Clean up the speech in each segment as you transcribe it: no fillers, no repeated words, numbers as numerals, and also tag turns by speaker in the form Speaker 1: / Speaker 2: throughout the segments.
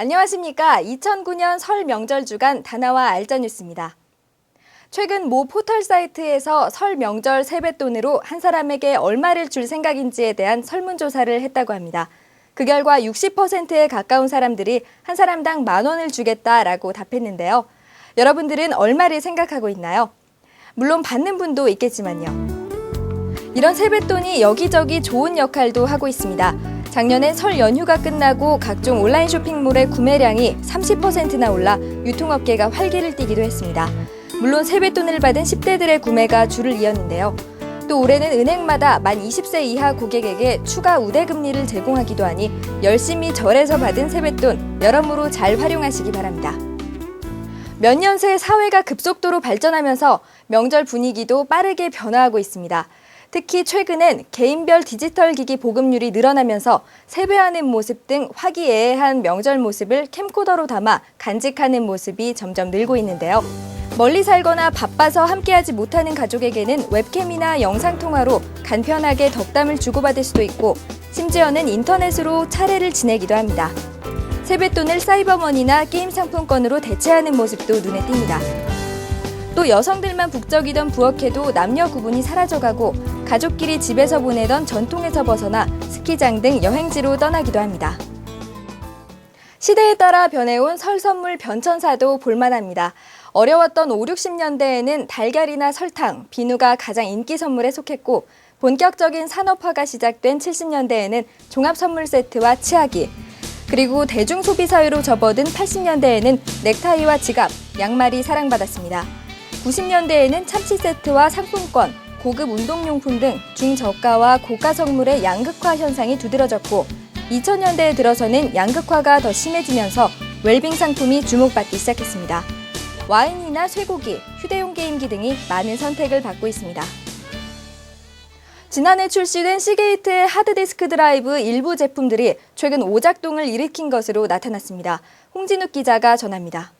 Speaker 1: 안녕하십니까. 2009년 설 명절 주간 다나와 알전뉴스입니다. 최근 모 포털 사이트에서 설 명절 세뱃돈으로 한 사람에게 얼마를 줄 생각인지에 대한 설문조사를 했다고 합니다. 그 결과 60%에 가까운 사람들이 한 사람당 10,000원을 주겠다라고 답했는데요. 여러분들은 얼마를 생각하고 있나요? 물론 받는 분도 있겠지만요. 이런 세뱃돈이 여기저기 좋은 역할도 하고 있습니다. 작년엔 설 연휴가 끝나고 각종 온라인 쇼핑몰의 구매량이 30%나 올라 유통업계가 활기를 띠기도 했습니다. 물론 세뱃돈을 받은 10대들의 구매가 줄을 이었는데요. 또 올해는 은행마다 만 20세 이하 고객에게 추가 우대금리를 제공하기도 하니 열심히 절에서 받은 세뱃돈 여러모로 잘 활용하시기 바랍니다. 몇 년 새 사회가 급속도로 발전하면서 명절 분위기도 빠르게 변화하고 있습니다. 특히 최근엔 개인별 디지털 기기 보급률이 늘어나면서 세배하는 모습 등 화기애애한 명절 모습을 캠코더로 담아 간직하는 모습이 점점 늘고 있는데요. 멀리 살거나 바빠서 함께하지 못하는 가족에게는 웹캠이나 영상통화로 간편하게 덕담을 주고받을 수도 있고 심지어는 인터넷으로 차례를 지내기도 합니다. 세뱃돈을 사이버머니나 게임 상품권으로 대체하는 모습도 눈에 띕니다. 또 여성들만 북적이던 부엌에도 남녀 구분이 사라져가고 가족끼리 집에서 보내던 전통에서 벗어나 스키장 등 여행지로 떠나기도 합니다. 시대에 따라 변해온 설 선물 변천사도 볼만합니다. 어려웠던 5, 60년대에는 달걀이나 설탕, 비누가 가장 인기 선물에 속했고 본격적인 산업화가 시작된 70년대에는 종합 선물 세트와 치약이, 그리고 대중소비 사회로 접어든 80년대에는 넥타이와 지갑, 양말이 사랑받았습니다. 90년대에는 참치 세트와 상품권, 고급 운동용품 등 중저가와 고가 선물의 양극화 현상이 두드러졌고 2000년대에 들어서는 양극화가 더 심해지면서 웰빙 상품이 주목받기 시작했습니다. 와인이나 쇠고기, 휴대용 게임기 등이 많은 선택을 받고 있습니다. 지난해 출시된 시게이트의 하드디스크 드라이브 일부 제품들이 최근 오작동을 일으킨 것으로 나타났습니다. 홍진욱 기자가 전합니다.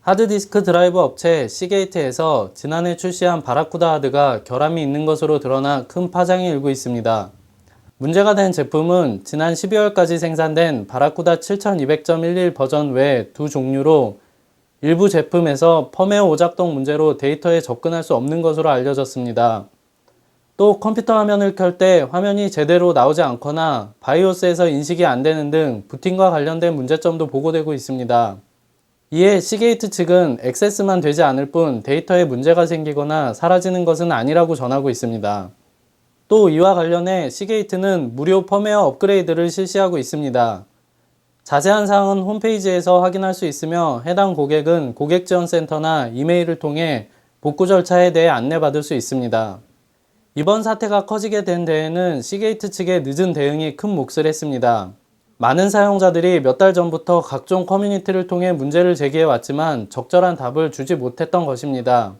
Speaker 2: 하드디스크 드라이브 업체 시게이트에서 지난해 출시한 바라쿠다 하드가 결함이 있는 것으로 드러나 큰 파장이 일고 있습니다. 문제가 된 제품은 지난 12월까지 생산된 바라쿠다 7200.11 버전 외 두 종류로 일부 제품에서 펌웨어 오작동 문제로 데이터에 접근할 수 없는 것으로 알려졌습니다. 또 컴퓨터 화면을 켤 때 화면이 제대로 나오지 않거나 바이오스에서 인식이 안 되는 등 부팅과 관련된 문제점도 보고되고 있습니다. 이에 시게이트 측은 액세스만 되지 않을 뿐 데이터에 문제가 생기거나 사라지는 것은 아니라고 전하고 있습니다. 또 이와 관련해 시게이트는 무료 펌웨어 업그레이드를 실시하고 있습니다. 자세한 사항은 홈페이지에서 확인할 수 있으며 해당 고객은 고객지원센터나 이메일을 통해 복구 절차에 대해 안내받을 수 있습니다. 이번 사태가 커지게 된 데에는 시게이트 측의 늦은 대응이 큰 몫을 했습니다. 많은 사용자들이 몇 달 전부터 각종 커뮤니티를 통해 문제를 제기해왔지만 적절한 답을 주지 못했던 것입니다.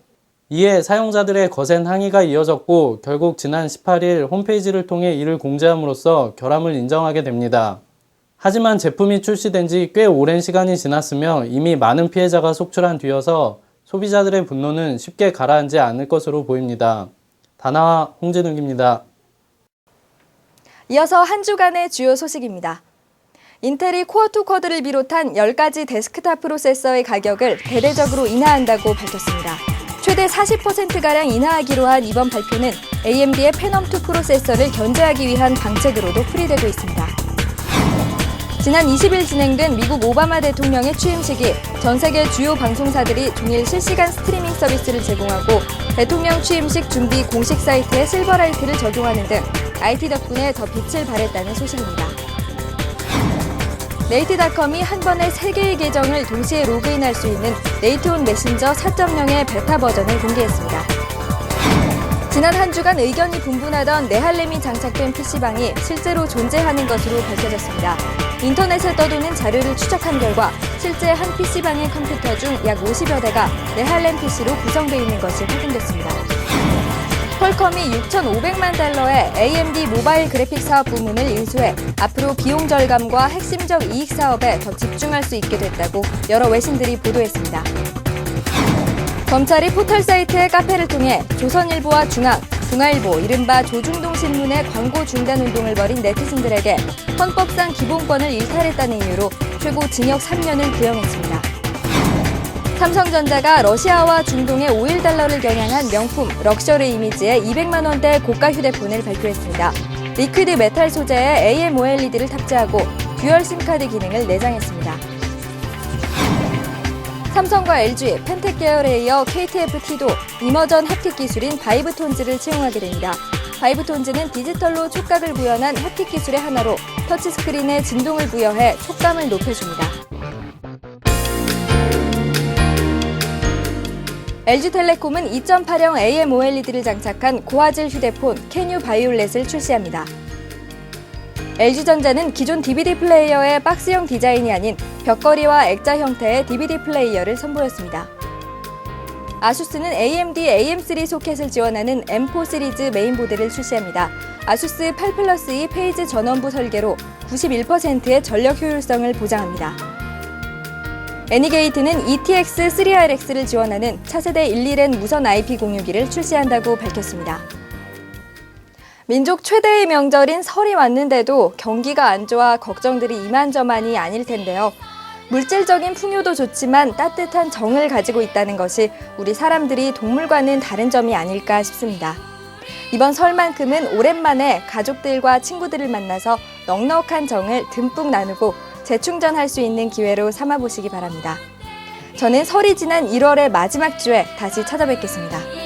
Speaker 2: 이에 사용자들의 거센 항의가 이어졌고 결국 지난 18일 홈페이지를 통해 이를 공지함으로써 결함을 인정하게 됩니다. 하지만 제품이 출시된 지 꽤 오랜 시간이 지났으며 이미 많은 피해자가 속출한 뒤여서 소비자들의 분노는 쉽게 가라앉지 않을 것으로 보입니다. 다나와 홍진욱입니다.
Speaker 1: 이어서 한 주간의 주요 소식입니다. 인텔이 코어2 쿼드를 비롯한 10가지 데스크탑 프로세서의 가격을 대대적으로 인하한다고 밝혔습니다. 최대 40%가량 인하하기로 한 이번 발표는 AMD의 페넘2 프로세서를 견제하기 위한 방책으로도 풀이되고 있습니다. 지난 20일 진행된 미국 오바마 대통령의 취임식이 전 세계 주요 방송사들이 동일 실시간 스트리밍 서비스를 제공하고 대통령 취임식 준비 공식 사이트에 실버라이트를 적용하는 등 IT 덕분에 더 빛을 발했다는 소식입니다. 네이트닷컴이 한 번에 3개의 계정을 동시에 로그인할 수 있는 네이트온 메신저 4.0의 베타 버전을 공개했습니다. 지난 한 주간 의견이 분분하던 네할렘이 장착된 PC방이 실제로 존재하는 것으로 밝혀졌습니다. 인터넷에 떠도는 자료를 추적한 결과 실제 한 PC방의 컴퓨터 중 약 50여 대가 네할렘 PC로 구성되어 있는 것이 확인됐습니다. 퀄컴이 6,500만 달러의 AMD 모바일 그래픽 사업 부문을 인수해 앞으로 비용 절감과 핵심적 이익 사업에 더 집중할 수 있게 됐다고 여러 외신들이 보도했습니다. 검찰이 포털 사이트의 카페를 통해 조선일보와 중앙, 중앙일보 이른바 조중동 신문의 광고 중단 운동을 벌인 네티즌들에게 헌법상 기본권을 일탈했다는 이유로 최고 징역 3년을 구형했습니다. 삼성전자가 러시아와 중동의 오일 달러를 겨냥한 명품 럭셔리 이미지의 200만 원대 고가 휴대폰을 발표했습니다. 리퀴드 메탈 소재의 AMOLED를 탑재하고 듀얼 심카드 기능을 내장했습니다. 삼성과 LG, 펜텍 계열에 이어 KTFT도 이머전 햅틱 기술인 바이브톤즈를 채용하게 됩니다. 바이브톤즈는 디지털로 촉각을 구현한 햅틱 기술의 하나로 터치스크린에 진동을 부여해 촉감을 높여줍니다. LG텔레콤은 2.8형 AMOLED를 장착한 고화질 휴대폰 캐뉴 바이올렛을 출시합니다. LG전자는 기존 DVD 플레이어의 박스형 디자인이 아닌 벽걸이와 액자 형태의 DVD 플레이어를 선보였습니다. 아수스는 AMD AM3 소켓을 지원하는 M4 시리즈 메인보드를 출시합니다. 아수스 8+2 페이지 전원부 설계로 91%의 전력 효율성을 보장합니다. 애니게이트는 ETX 3RX를 지원하는 차세대 11N 무선 IP 공유기를 출시한다고 밝혔습니다. 민족 최대의 명절인 설이 왔는데도 경기가 안 좋아 걱정들이 이만저만이 아닐 텐데요. 물질적인 풍요도 좋지만 따뜻한 정을 가지고 있다는 것이 우리 사람들이 동물과는 다른 점이 아닐까 싶습니다. 이번 설만큼은 오랜만에 가족들과 친구들을 만나서 넉넉한 정을 듬뿍 나누고 재충전할 수 있는 기회로 삼아보시기 바랍니다. 저는 설이 지난 1월의 마지막 주에 다시 찾아뵙겠습니다.